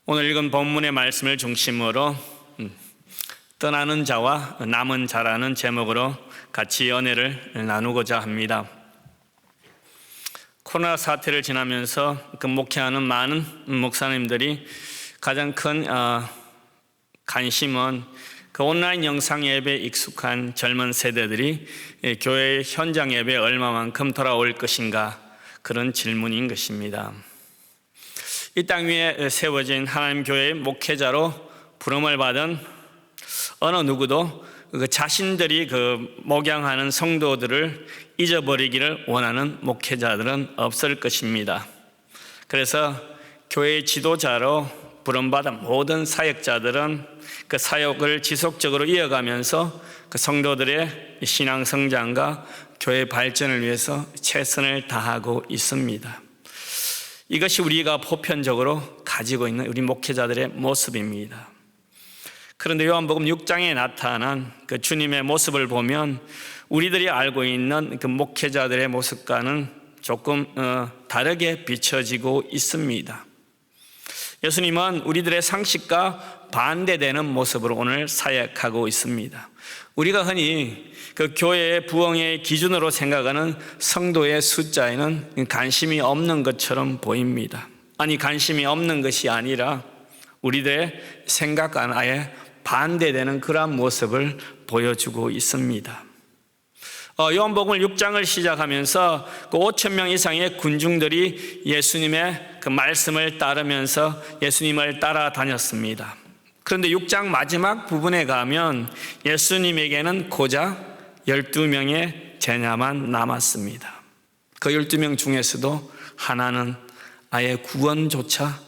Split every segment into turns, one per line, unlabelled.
오늘 읽은 본문의 말씀을 중심으로 떠나는 자와 남은 자라는 제목으로 같이 연애를 나누고자 합니다. 코로나 사태를 지나면서 목회하는 많은 목사님들이 가장 큰 관심은 온라인 영상 예배에 익숙한 젊은 세대들이 교회 현장 예배에 얼마만큼 돌아올 것인가, 그런 질문인 것입니다. 이 땅 위에 세워진 하나님 교회의 목회자로 부름을 받은 어느 누구도 자신들이 목양하는 성도들을 잊어버리기를 원하는 목회자들은 없을 것입니다. 그래서 교회의 지도자로 부름받은 모든 사역자들은 그 사역을 지속적으로 이어가면서 그 성도들의 신앙 성장과 교회 발전을 위해서 최선을 다하고 있습니다. 이것이 우리가 보편적으로 가지고 있는 우리 목회자들의 모습입니다. 그런데 요한복음 6장에 나타난 그 주님의 모습을 보면 우리들이 알고 있는 그 목회자들의 모습과는 조금 다르게 비춰지고 있습니다. 예수님은 우리들의 상식과 반대되는 모습으로 오늘 사역하고 있습니다. 우리가 흔히 그 교회의 부흥의 기준으로 생각하는 성도의 숫자에는 관심이 없는 것처럼 보입니다. 아니, 관심이 없는 것이 아니라 우리들의 생각과는 아예 반대되는 그러한 모습을 보여주고 있습니다. 요한복음 6장을 시작하면서 그 5,000명 이상의 군중들이 예수님의 그 말씀을 따르면서 예수님을 따라다녔습니다. 그런데 6장 마지막 부분에 가면 예수님에게는 고작 12명의 제자만 남았습니다. 그 12명 중에서도 하나는 아예 구원조차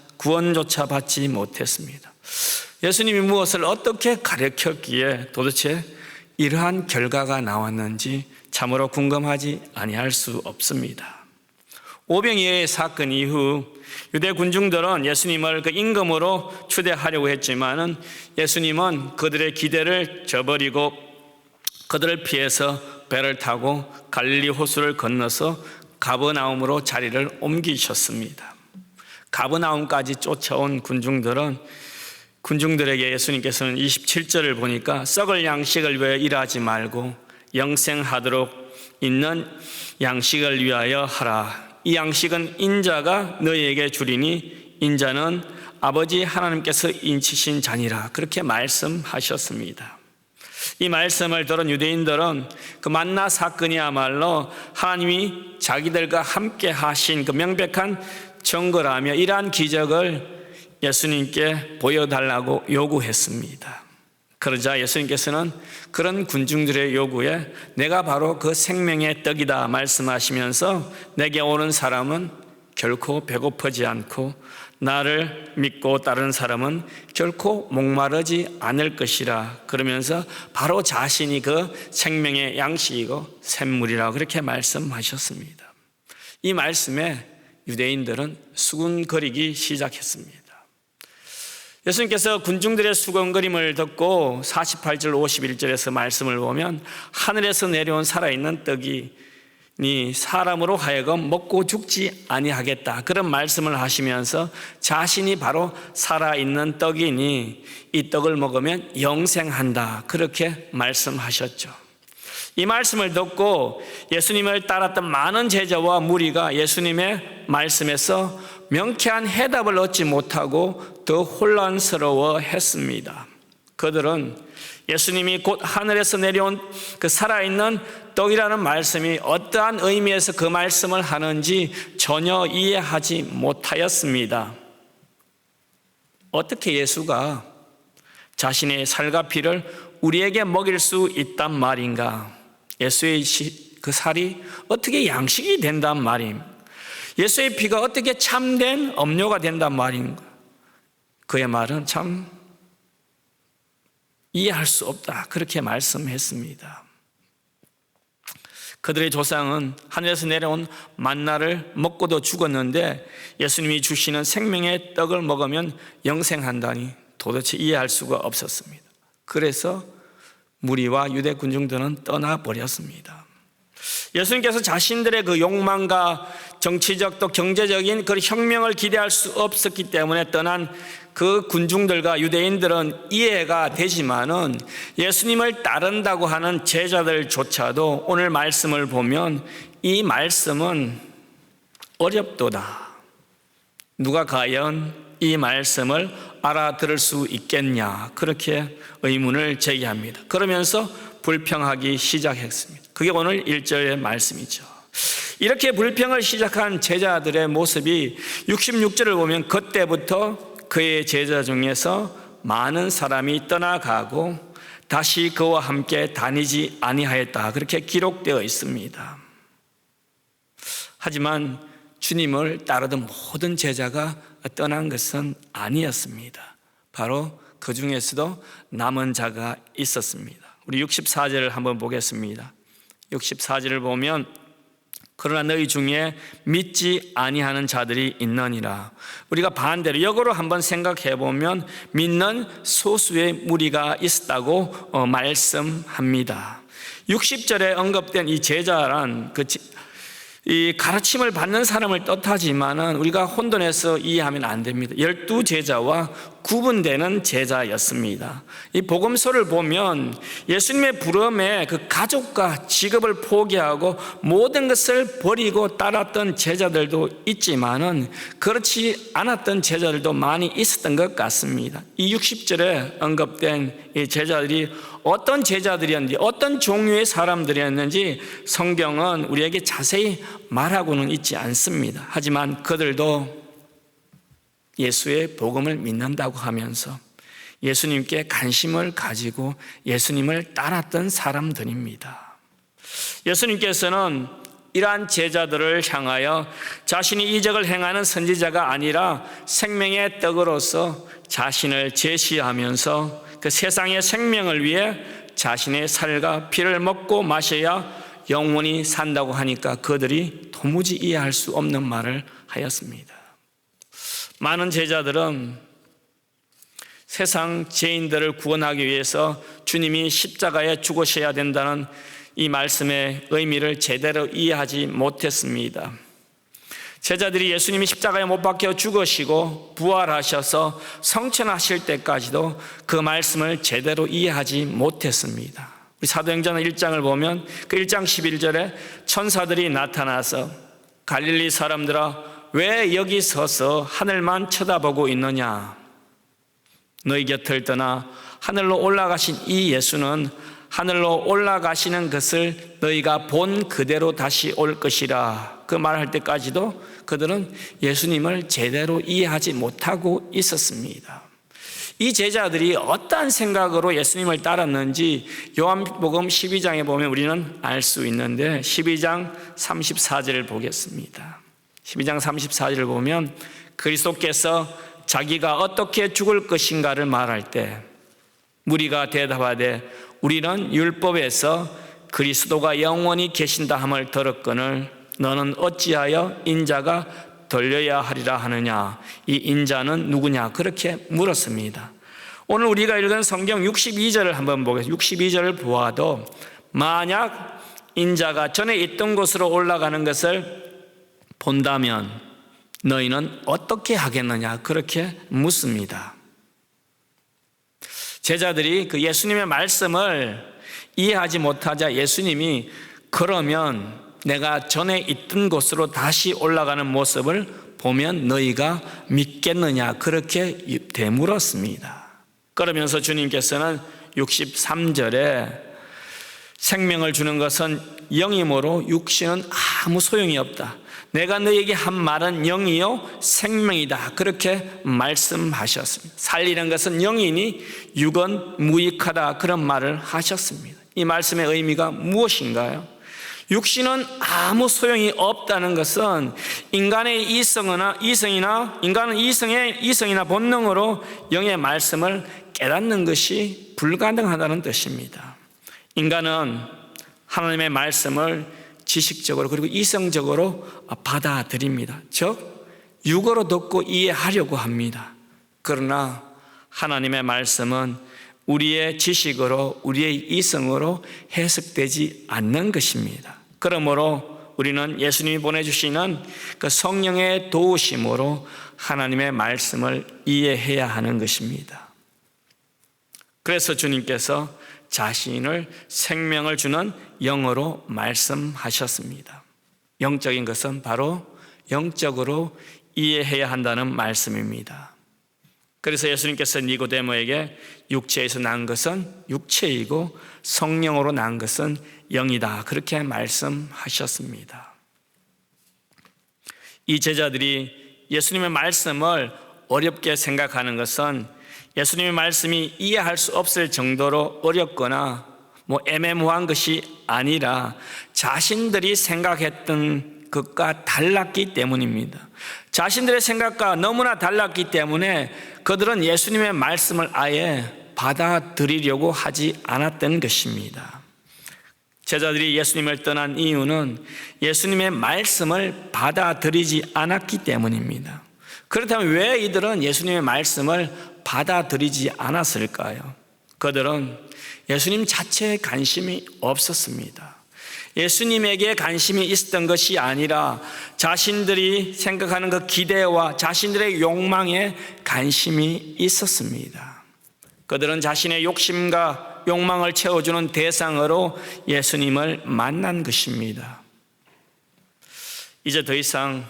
받지 못했습니다. 예수님이 무엇을 어떻게 가르쳤기에 도대체 이러한 결과가 나왔는지 참으로 궁금하지 아니할 수 없습니다. 오병이어의 사건 이후 유대 군중들은 예수님을 그 임금으로 추대하려고 했지만은 예수님은 그들의 기대를 저버리고 그들을 피해서 배를 타고 갈릴리 호수를 건너서 가버나움으로 자리를 옮기셨습니다. 가버나움까지 쫓아온 군중들에게 예수님께서는 27절을 보니까 썩을 양식을 위하여 일하지 말고 영생하도록 있는 양식을 위하여 하라. 이 양식은 인자가 너희에게 주리니 인자는 아버지 하나님께서 인치신 자니라. 그렇게 말씀하셨습니다. 이 말씀을 들은 유대인들은 그 만나 사건이야말로 하나님이 자기들과 함께 하신 그 명백한 증거라며 이러한 기적을 예수님께 보여달라고 요구했습니다. 그러자 예수님께서는 그런 군중들의 요구에 내가 바로 그 생명의 떡이다 말씀하시면서 내게 오는 사람은 결코 배고프지 않고 나를 믿고 따르는 사람은 결코 목마르지 않을 것이라 그러면서 바로 자신이 그 생명의 양식이고 샘물이라고 그렇게 말씀하셨습니다. 이 말씀에 유대인들은 수군거리기 시작했습니다. 예수님께서 군중들의 수군거림을 듣고 48절 51절에서 말씀을 보면 하늘에서 내려온 살아있는 떡이 사람으로 하여금 먹고 죽지 아니하겠다, 그런 말씀을 하시면서 자신이 바로 살아있는 떡이니 이 떡을 먹으면 영생한다, 그렇게 말씀하셨죠. 이 말씀을 듣고 예수님을 따랐던 많은 제자와 무리가 예수님의 말씀에서 명쾌한 해답을 얻지 못하고 더 혼란스러워 했습니다. 그들은 예수님이 곧 하늘에서 내려온 그 살아있는 떡이라는 말씀이 어떠한 의미에서 그 말씀을 하는지 전혀 이해하지 못하였습니다. 어떻게 예수가 자신의 살과 피를 우리에게 먹일 수 있단 말인가? 예수의 그 살이 어떻게 양식이 된단 말입니까? 예수의 피가 어떻게 참된 음료가 된단 말인가? 그의 말은 참 이해할 수 없다, 그렇게 말씀했습니다. 그들의 조상은 하늘에서 내려온 만나를 먹고도 죽었는데 예수님이 주시는 생명의 떡을 먹으면 영생한다니 도대체 이해할 수가 없었습니다. 그래서 무리와 유대 군중들은 떠나버렸습니다. 예수님께서 자신들의 그 욕망과 정치적 또 경제적인 그 혁명을 기대할 수 없었기 때문에 떠난 그 군중들과 유대인들은 이해가 되지만은 예수님을 따른다고 하는 제자들조차도 오늘 말씀을 보면 이 말씀은 어렵도다. 누가 과연 이 말씀을 알아들을 수 있겠냐, 그렇게 의문을 제기합니다. 그러면서 불평하기 시작했습니다. 그게 오늘 1절의 말씀이죠. 이렇게 불평을 시작한 제자들의 모습이 66절을 보면 그때부터 그의 제자 중에서 많은 사람이 떠나가고 다시 그와 함께 다니지 아니하였다, 그렇게 기록되어 있습니다. 하지만 주님을 따르던 모든 제자가 떠난 것은 아니었습니다. 바로 그 중에서도 남은 자가 있었습니다. 우리 64절을 한번 보겠습니다. 64절을 보면 그러나 너희 중에 믿지 아니하는 자들이 있느니라. 우리가 반대로 역으로 한번 생각해 보면 믿는 소수의 무리가 있었다고 말씀합니다. 60절에 언급된 이 제자란 이 가르침을 받는 사람을 뜻하지만은 우리가 혼돈해서 이해하면 안 됩니다. 12제자와 구분되는 제자였습니다. 이 복음서를 보면 예수님의 부름에 그 가족과 직업을 포기하고 모든 것을 버리고 따랐던 제자들도 있지만은 그렇지 않았던 제자들도 많이 있었던 것 같습니다. 이 60절에 언급된 이 제자들이 어떤 제자들이었는지, 어떤 종류의 사람들이었는지 성경은 우리에게 자세히 말하고는 있지 않습니다. 하지만 그들도 예수의 복음을 믿는다고 하면서 예수님께 관심을 가지고 예수님을 따랐던 사람들입니다. 예수님께서는 이러한 제자들을 향하여 자신이 이적을 행하는 선지자가 아니라 생명의 떡으로서 자신을 제시하면서 그 세상의 생명을 위해 자신의 살과 피를 먹고 마셔야 영원히 산다고 하니까 그들이 도무지 이해할 수 없는 말을 하였습니다. 많은 제자들은 세상 죄인들을 구원하기 위해서 주님이 십자가에 죽으셔야 된다는 이 말씀의 의미를 제대로 이해하지 못했습니다. 제자들이 예수님이 십자가에 못 박혀 죽으시고 부활하셔서 성천하실 때까지도 그 말씀을 제대로 이해하지 못했습니다. 우리 사도행전 1장을 보면 그 1장 11절에 천사들이 나타나서 갈릴리 사람들아 왜 여기 서서 하늘만 쳐다보고 있느냐? 너희 곁을 떠나 하늘로 올라가신 이 예수는 하늘로 올라가시는 것을 너희가 본 그대로 다시 올 것이라. 그 말할 때까지도 그들은 예수님을 제대로 이해하지 못하고 있었습니다. 이 제자들이 어떠한 생각으로 예수님을 따랐는지 요한복음 12장에 보면 우리는 알 수 있는데 12장 34절을 보겠습니다. 12장 34절을 보면 그리스도께서 자기가 어떻게 죽을 것인가를 말할 때 무리가 대답하되 우리는 율법에서 그리스도가 영원히 계신다 함을 들었거늘 너는 어찌하여 인자가 돌려야 하리라 하느냐? 이 인자는 누구냐? 그렇게 물었습니다. 오늘 우리가 읽은 성경 62절을 한번 보겠습니다. 62절을 보아도 만약 인자가 전에 있던 곳으로 올라가는 것을 본다면 너희는 어떻게 하겠느냐? 그렇게 묻습니다. 제자들이 그 예수님의 말씀을 이해하지 못하자 예수님이 그러면 내가 전에 있던 곳으로 다시 올라가는 모습을 보면 너희가 믿겠느냐? 그렇게 되물었습니다. 그러면서 주님께서는 63절에 생명을 주는 것은 영이므로 육신은 아무 소용이 없다. 내가 너에게 한 말은 영이요 생명이다. 그렇게 말씀하셨습니다. 살리는 것은 영이니 육은 무익하다. 그런 말을 하셨습니다. 이 말씀의 의미가 무엇인가요? 육신은 아무 소용이 없다는 것은 인간의 이성이나 본능으로 영의 말씀을 깨닫는 것이 불가능하다는 뜻입니다. 인간은 하나님의 말씀을 지식적으로 그리고 이성적으로 받아들입니다. 즉 육으로 듣고 이해하려고 합니다. 그러나 하나님의 말씀은 우리의 지식으로 우리의 이성으로 해석되지 않는 것입니다. 그러므로 우리는 예수님이 보내주시는 그 성령의 도우심으로 하나님의 말씀을 이해해야 하는 것입니다. 그래서 주님께서 자신을 생명을 주는 영으로 말씀하셨습니다. 영적인 것은 바로 영적으로 이해해야 한다는 말씀입니다. 그래서 예수님께서 니고데모에게 육체에서 난 것은 육체이고 성령으로 난 것은 영이다, 그렇게 말씀하셨습니다. 이 제자들이 예수님의 말씀을 어렵게 생각하는 것은 예수님의 말씀이 이해할 수 없을 정도로 어렵거나 애매모호한 것이 아니라 자신들이 생각했던 것과 달랐기 때문입니다. 자신들의 생각과 너무나 달랐기 때문에 그들은 예수님의 말씀을 아예 받아들이려고 하지 않았던 것입니다. 제자들이 예수님을 떠난 이유는 예수님의 말씀을 받아들이지 않았기 때문입니다. 그렇다면 왜 이들은 예수님의 말씀을 받아들이지 않았을까요? 그들은 예수님 자체에 관심이 없었습니다. 예수님에게 관심이 있었던 것이 아니라 자신들이 생각하는 그 기대와 자신들의 욕망에 관심이 있었습니다. 그들은 자신의 욕심과 욕망을 채워주는 대상으로 예수님을 만난 것입니다. 이제 더 이상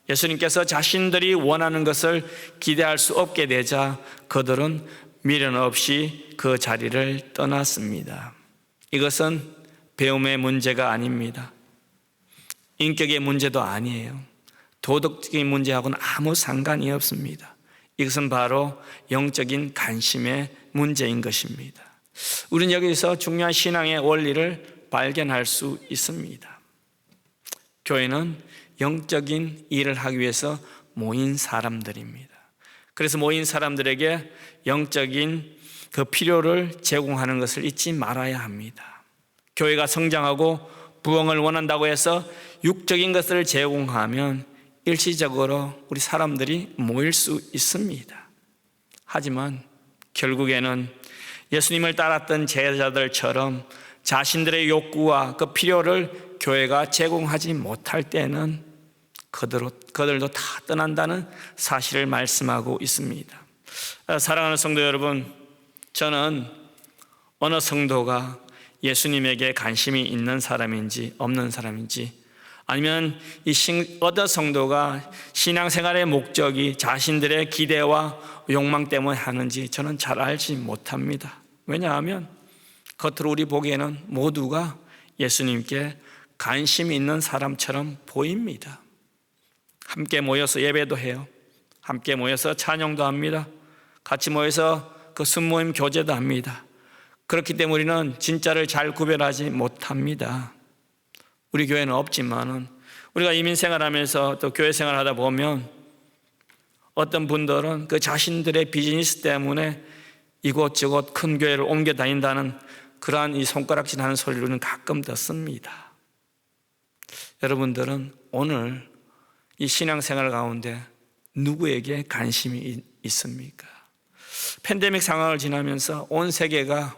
예수님께서 자신들이 원하는 것을 기대할 수 없게 되자 그들은 미련 없이 그 자리를 떠났습니다. 이것은 배움의 문제가 아닙니다. 인격의 문제도 아니에요. 도덕적인 문제하고는 아무 상관이 없습니다. 이것은 바로 영적인 관심의 문제인 것입니다. 우리는 여기서 중요한 신앙의 원리를 발견할 수 있습니다. 교회는 영적인 일을 하기 위해서 모인 사람들입니다. 그래서 모인 사람들에게 영적인 그 필요를 제공하는 것을 잊지 말아야 합니다. 교회가 성장하고 부흥을 원한다고 해서 육적인 것을 제공하면 일시적으로 우리 사람들이 모일 수 있습니다. 하지만 결국에는 예수님을 따랐던 제자들처럼 자신들의 욕구와 그 필요를 교회가 제공하지 못할 때는 그들도 다 떠난다는 사실을 말씀하고 있습니다. 사랑하는 성도 여러분, 저는 어느 성도가 예수님에게 관심이 있는 사람인지 없는 사람인지, 아니면 이 어떤 성도가 신앙생활의 목적이 자신들의 기대와 욕망 때문에 하는지 저는 잘 알지 못합니다. 왜냐하면 겉으로 우리 보기에는 모두가 예수님께 관심이 있는 사람처럼 보입니다. 함께 모여서 예배도 해요. 함께 모여서 찬양도 합니다. 같이 모여서 그 순모임 교제도 합니다. 그렇기 때문에 우리는 진짜를 잘 구별하지 못합니다. 우리 교회는 없지만은 우리가 이민생활하면서 또 교회 생활하다 보면 어떤 분들은 그 자신들의 비즈니스 때문에 이곳저곳 큰 교회를 옮겨 다닌다는 그러한 이 손가락질하는 소리를 우리는 가끔 듣습니다. 여러분들은 오늘 이 신앙생활 가운데 누구에게 관심이 있습니까? 팬데믹 상황을 지나면서 온 세계가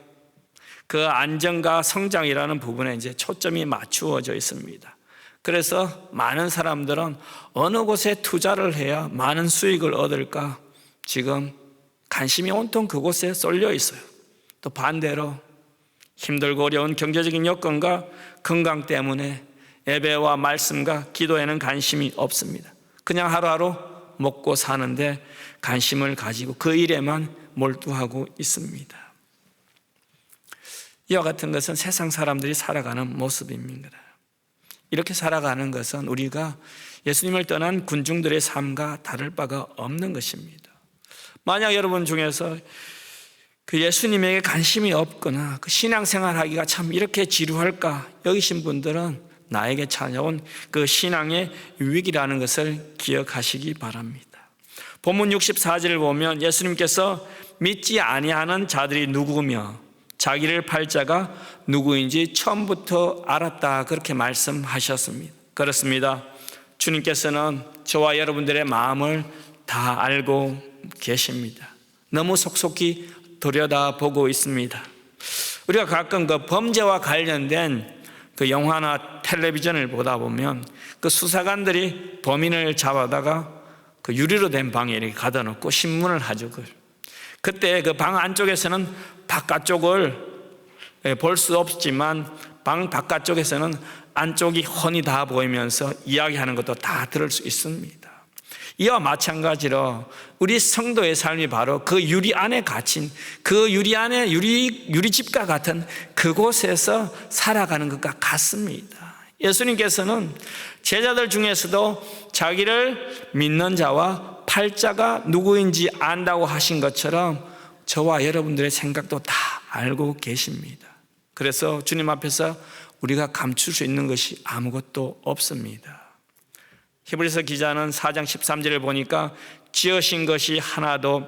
그 안정과 성장이라는 부분에 이제 초점이 맞추어져 있습니다. 그래서 많은 사람들은 어느 곳에 투자를 해야 많은 수익을 얻을까 지금 관심이 온통 그곳에 쏠려 있어요. 또 반대로 힘들고 어려운 경제적인 여건과 건강 때문에 예배와 말씀과 기도에는 관심이 없습니다. 그냥 하루하루 먹고 사는데 관심을 가지고 그 일에만 몰두하고 있습니다. 이와 같은 것은 세상 사람들이 살아가는 모습입니다. 이렇게 살아가는 것은 우리가 예수님을 떠난 군중들의 삶과 다를 바가 없는 것입니다. 만약 여러분 중에서 그 예수님에게 관심이 없거나 그 신앙생활 하기가 참 이렇게 지루할까 여기신 분들은 나에게 찾아온 그 신앙의 위기라는 것을 기억하시기 바랍니다. 본문 64절을 보면 예수님께서 믿지 아니하는 자들이 누구며 자기를 팔 자가 누구인지 처음부터 알았다, 그렇게 말씀하셨습니다. 그렇습니다. 주님께서는 저와 여러분들의 마음을 다 알고 계십니다. 너무 속속히 들여다보고 있습니다. 우리가 가끔 그 범죄와 관련된 그 영화나 텔레비전을 보다 보면 그 수사관들이 범인을 잡아다가 그 유리로 된 방에 이렇게 가둬 놓고 신문을 하죠. 그때 그 방 안쪽에서는 바깥쪽을 볼 수 없지만 방 바깥쪽에서는 안쪽이 훤히 다 보이면서 이야기하는 것도 다 들을 수 있습니다. 이와 마찬가지로 우리 성도의 삶이 바로 그 유리 안에 갇힌, 그 유리 안에 유리집과 같은 그곳에서 살아가는 것과 같습니다. 예수님께서는 제자들 중에서도 자기를 믿는 자와 팔자가 누구인지 안다고 하신 것처럼 저와 여러분들의 생각도 다 알고 계십니다. 그래서 주님 앞에서 우리가 감출 수 있는 것이 아무것도 없습니다. 히브리서 기자는 4장 13절을 보니까 지으신 것이 하나도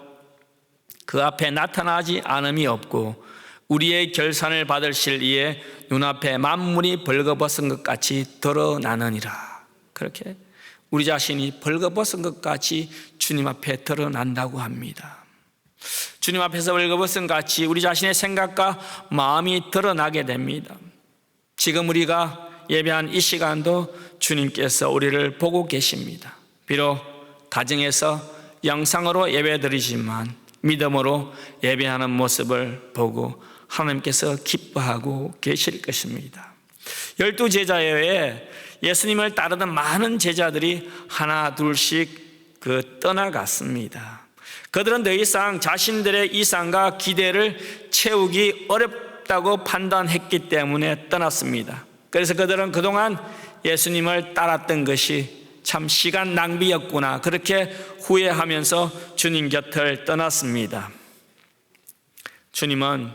그 앞에 나타나지 않음이 없고 우리의 결산을 받으실 이에 눈앞에 만물이 벌거벗은 것 같이 드러나느니라. 그렇게 우리 자신이 벌거벗은 것 같이 주님 앞에 드러난다고 합니다. 주님 앞에서 벌거벗은 같이 우리 자신의 생각과 마음이 드러나게 됩니다. 지금 우리가 예배한 이 시간도 주님께서 우리를 보고 계십니다. 비록 가정에서 영상으로 예배드리지만 믿음으로 예배하는 모습을 보고 하나님께서 기뻐하고 계실 것입니다. 12제자에 예수님을 따르던 많은 제자들이 하나 둘씩 떠나갔습니다. 그들은 더 이상 자신들의 이상과 기대를 채우기 어렵다고 판단했기 때문에 떠났습니다. 그래서 그들은 그동안 예수님을 따랐던 것이 참 시간 낭비였구나, 그렇게 후회하면서 주님 곁을 떠났습니다. 주님은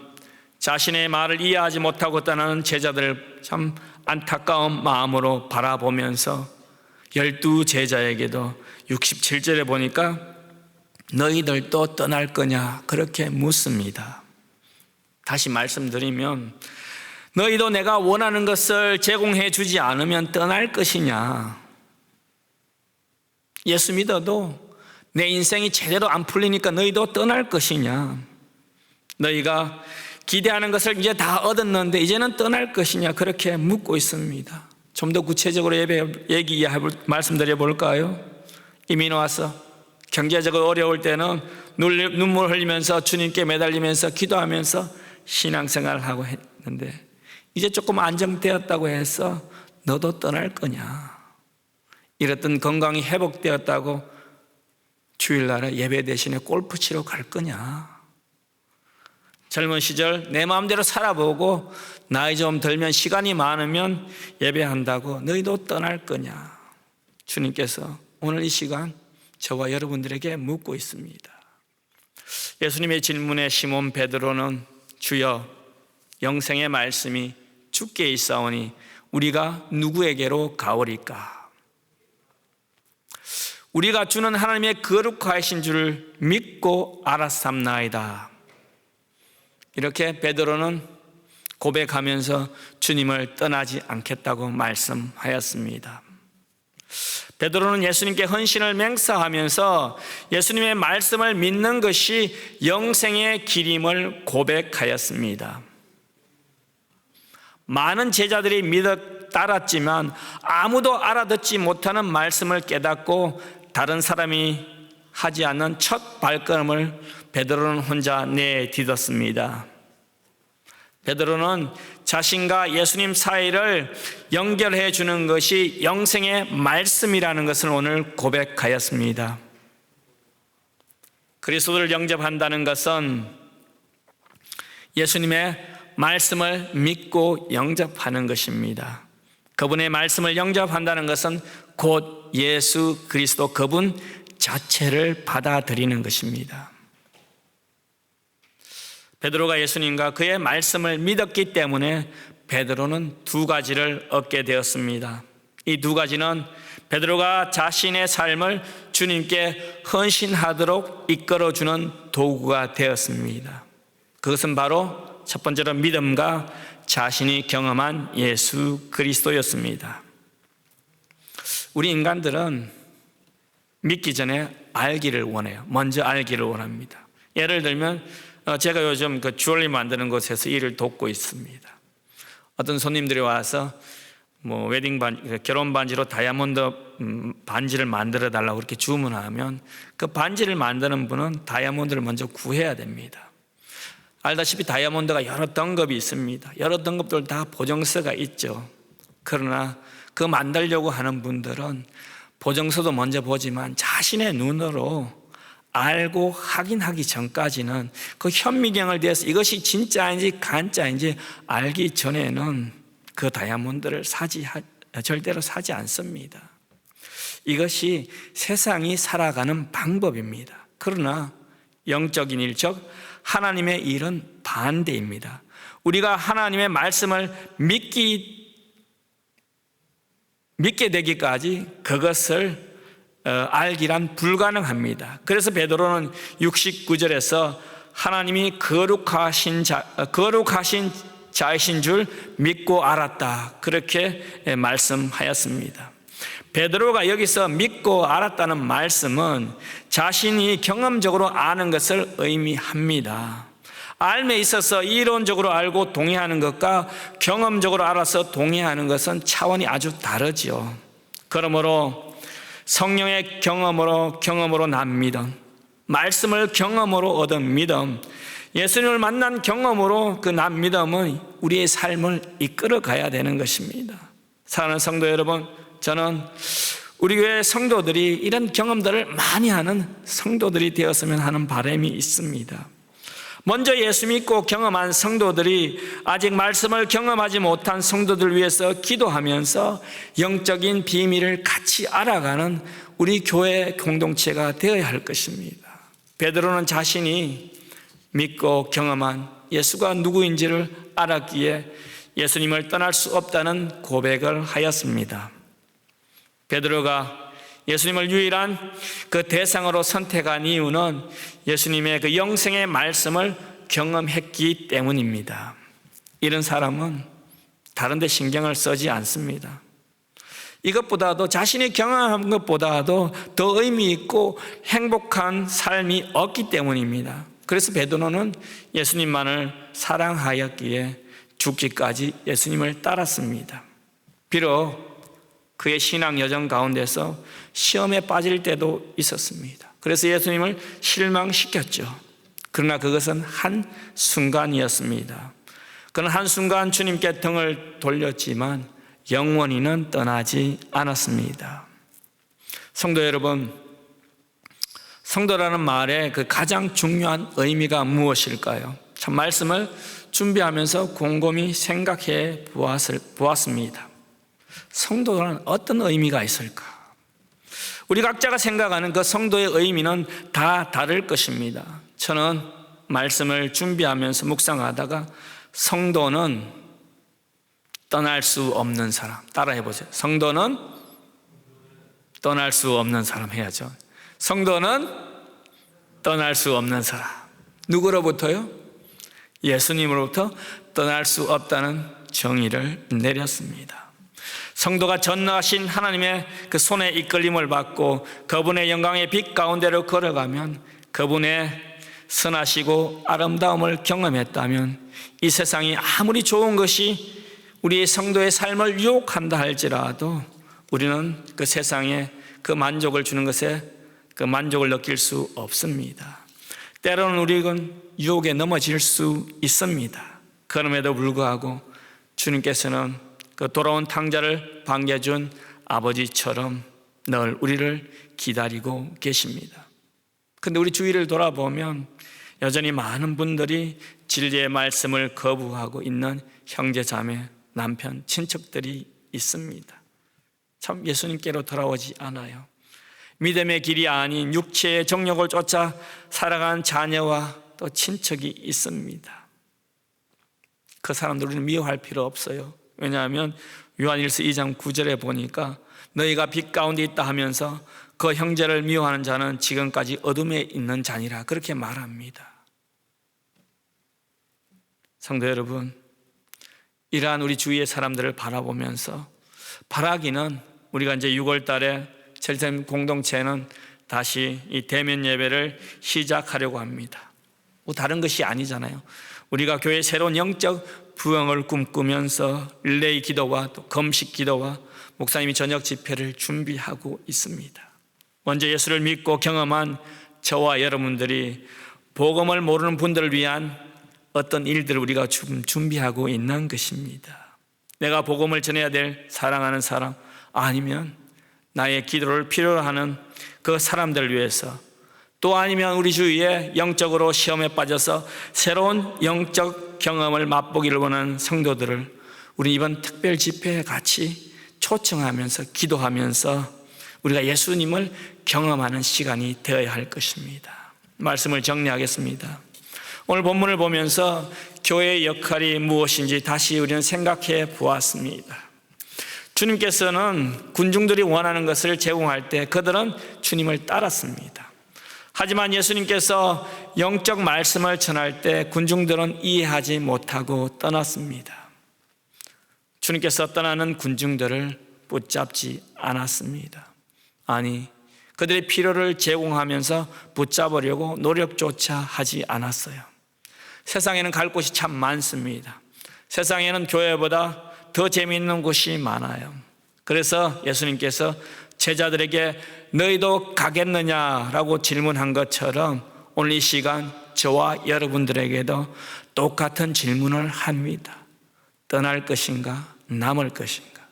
자신의 말을 이해하지 못하고 떠나는 제자들을 참 안타까운 마음으로 바라보면서 12제자에게도 67절에 보니까 너희들도 떠날 거냐 그렇게 묻습니다. 다시 말씀드리면 너희도 내가 원하는 것을 제공해 주지 않으면 떠날 것이냐, 예수 믿어도 내 인생이 제대로 안 풀리니까 너희도 떠날 것이냐, 너희가 기대하는 것을 이제 다 얻었는데 이제는 떠날 것이냐 그렇게 묻고 있습니다. 좀 더 구체적으로 말씀드려 볼까요? 이민 와서 경제적으로 어려울 때는 눈물 흘리면서 주님께 매달리면서 기도하면서 신앙생활을 하고 했는데 이제 조금 안정되었다고 해서 너도 떠날 거냐, 이랬던 건강이 회복되었다고 주일날에 예배 대신에 골프 치러 갈 거냐, 젊은 시절 내 마음대로 살아보고 나이 좀 들면 시간이 많으면 예배한다고 너희도 떠날 거냐, 주님께서 오늘 이 시간 저와 여러분들에게 묻고 있습니다. 예수님의 질문에 시몬 베드로는 주여 영생의 말씀이 주께 있사오니 우리가 누구에게로 가오리까? 우리가 주는 하나님의 거룩하신 줄을 믿고 알았삼나이다. 이렇게 베드로는 고백하면서 주님을 떠나지 않겠다고 말씀하였습니다. 베드로는 예수님께 헌신을 맹세하면서 예수님의 말씀을 믿는 것이 영생의 길임을 고백하였습니다. 많은 제자들이 믿어 따랐지만 아무도 알아듣지 못하는 말씀을 깨닫고 다른 사람이 하지 않는 첫 발걸음을 베드로는 혼자 내딛었습니다. 베드로는 자신과 예수님 사이를 연결해 주는 것이 영생의 말씀이라는 것을 오늘 고백하였습니다. 그리스도를 영접한다는 것은 예수님의 말씀을 믿고 영접하는 것입니다. 그분의 말씀을 영접한다는 것은 곧 예수 그리스도 그분 자체를 받아들이는 것입니다. 베드로가 예수님과 그의 말씀을 믿었기 때문에 베드로는 두 가지를 얻게 되었습니다. 이 두 가지는 베드로가 자신의 삶을 주님께 헌신하도록 이끌어주는 도구가 되었습니다. 그것은 바로 첫 번째로 믿음과 자신이 경험한 예수 그리스도였습니다. 우리 인간들은 믿기 전에 알기를 원해요. 먼저 알기를 원합니다. 예를 들면 제가 요즘 주얼리 만드는 곳에서 일을 돕고 있습니다. 어떤 손님들이 와서 웨딩 반지, 결혼 반지로 다이아몬드 반지를 만들어 달라고 그렇게 주문하면 그 반지를 만드는 분은 다이아몬드를 먼저 구해야 됩니다. 알다시피 다이아몬드가 여러 등급이 있습니다. 여러 등급들 다 보증서가 있죠. 그러나 그 만들려고 하는 분들은 보증서도 먼저 보지만 자신의 눈으로 알고 확인하기 전까지는 그 현미경을 대해서 이것이 진짜인지 가짜인지 알기 전에는 그 다이아몬드를 절대로 사지 않습니다. 이것이 세상이 살아가는 방법입니다. 그러나 영적인 일, 즉 하나님의 일은 반대입니다. 우리가 하나님의 말씀을 믿게 되기까지 그것을 알기란 불가능합니다. 그래서 베드로는 69절에서 하나님이 거룩하신 자이신 줄 믿고 알았다, 그렇게 말씀하였습니다. 베드로가 여기서 믿고 알았다는 말씀은 자신이 경험적으로 아는 것을 의미합니다. 알매 있어서 이론적으로 알고 동의하는 것과 경험적으로 알아서 동의하는 것은 차원이 아주 다르죠. 그러므로 성령의 경험으로 난 믿음, 말씀을 경험으로 얻은 믿음, 예수님을 만난 경험으로 그 난 믿음은 우리의 삶을 이끌어 가야 되는 것입니다. 사랑하는 성도 여러분, 저는 우리 교회 성도들이 이런 경험들을 많이 하는 성도들이 되었으면 하는 바람이 있습니다. 먼저 예수 믿고 경험한 성도들이 아직 말씀을 경험하지 못한 성도들을 위해서 기도하면서 영적인 비밀을 같이 알아가는 우리 교회 공동체가 되어야 할 것입니다. 베드로는 자신이 믿고 경험한 예수가 누구인지를 알았기에 예수님을 떠날 수 없다는 고백을 하였습니다. 베드로가 예수님을 유일한 그 대상으로 선택한 이유는 예수님의 그 영생의 말씀을 경험했기 때문입니다. 이런 사람은 다른 데 신경을 쓰지 않습니다. 이것보다도 자신이 경험한 것보다도 더 의미 있고 행복한 삶이 없기 때문입니다. 그래서 베드로는 예수님만을 사랑하였기에 죽기까지 예수님을 따랐습니다. 비록 그의 신앙 여정 가운데서 시험에 빠질 때도 있었습니다. 그래서 예수님을 실망시켰죠. 그러나 그것은 한순간이었습니다. 그는 한순간 주님께 등을 돌렸지만 영원히는 떠나지 않았습니다. 성도 여러분, 성도라는 말의 그 가장 중요한 의미가 무엇일까요? 참 말씀을 준비하면서 곰곰이 생각해 보았습니다. 성도는 어떤 의미가 있을까? 우리 각자가 생각하는 그 성도의 의미는 다 다를 것입니다. 저는 말씀을 준비하면서 묵상하다가 성도는 떠날 수 없는 사람, 따라해 보세요. 성도는 떠날 수 없는 사람 해야죠. 성도는 떠날 수 없는 사람. 누구로부터요? 예수님으로부터 떠날 수 없다는 정의를 내렸습니다. 성도가 전능하신 하나님의 그 손에 이끌림을 받고 그분의 영광의 빛 가운데로 걸어가면, 그분의 선하시고 아름다움을 경험했다면 이 세상이 아무리 좋은 것이 우리의 성도의 삶을 유혹한다 할지라도 우리는 그 세상에 그 만족을 주는 것에 그 만족을 느낄 수 없습니다. 때로는 우리는 유혹에 넘어질 수 있습니다. 그럼에도 불구하고 주님께서는 그 돌아온 탕자를 반겨준 아버지처럼 늘 우리를 기다리고 계십니다. 그런데 우리 주위를 돌아보면 여전히 많은 분들이 진리의 말씀을 거부하고 있는 형제, 자매, 남편, 친척들이 있습니다. 참 예수님께로 돌아오지 않아요. 믿음의 길이 아닌 육체의 정욕을 쫓아 살아간 자녀와 또 친척이 있습니다. 그 사람들은 미워할 필요 없어요. 왜냐하면 요한일서 2장 9절에 보니까 너희가 빛 가운데 있다 하면서 그 형제를 미워하는 자는 지금까지 어둠에 있는 자니라, 그렇게 말합니다. 성도 여러분, 이러한 우리 주위의 사람들을 바라보면서 바라기는, 우리가 이제 6월 달에 젤렘 공동체는 다시 이 대면 예배를 시작하려고 합니다. 뭐 다른 것이 아니잖아요. 우리가 교회의 새로운 영적 부흥을 꿈꾸면서 릴레이 기도와 또 금식 기도와 목사님이 저녁 집회를 준비하고 있습니다. 먼저 예수를 믿고 경험한 저와 여러분들이 복음을 모르는 분들을 위한 어떤 일들을 우리가 지금 준비하고 있는 것입니다. 내가 복음을 전해야 될 사랑하는 사람, 아니면 나의 기도를 필요로 하는 그 사람들을 위해서, 또 아니면 우리 주위에 영적으로 시험에 빠져서 새로운 영적 경험을 맛보기를 원하는 성도들을 우리 이번 특별 집회에 같이 초청하면서 기도하면서 우리가 예수님을 경험하는 시간이 되어야 할 것입니다. 말씀을 정리하겠습니다. 오늘 본문을 보면서 교회의 역할이 무엇인지 다시 우리는 생각해 보았습니다. 주님께서는 군중들이 원하는 것을 제공할 때 그들은 주님을 따랐습니다. 하지만 예수님께서 영적 말씀을 전할 때 군중들은 이해하지 못하고 떠났습니다. 주님께서 떠나는 군중들을 붙잡지 않았습니다. 아니, 그들의 필요를 제공하면서 붙잡으려고 노력조차 하지 않았어요. 세상에는 갈 곳이 참 많습니다. 세상에는 교회보다 더 재미있는 곳이 많아요. 그래서 예수님께서 제자들에게 너희도 가겠느냐라고 질문한 것처럼 오늘 이 시간 저와 여러분들에게도 똑같은 질문을 합니다. 떠날 것인가, 남을 것인가?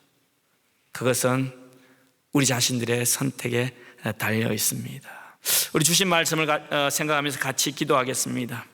그것은 우리 자신들의 선택에 달려 있습니다. 우리 주신 말씀을 생각하면서 같이 기도하겠습니다.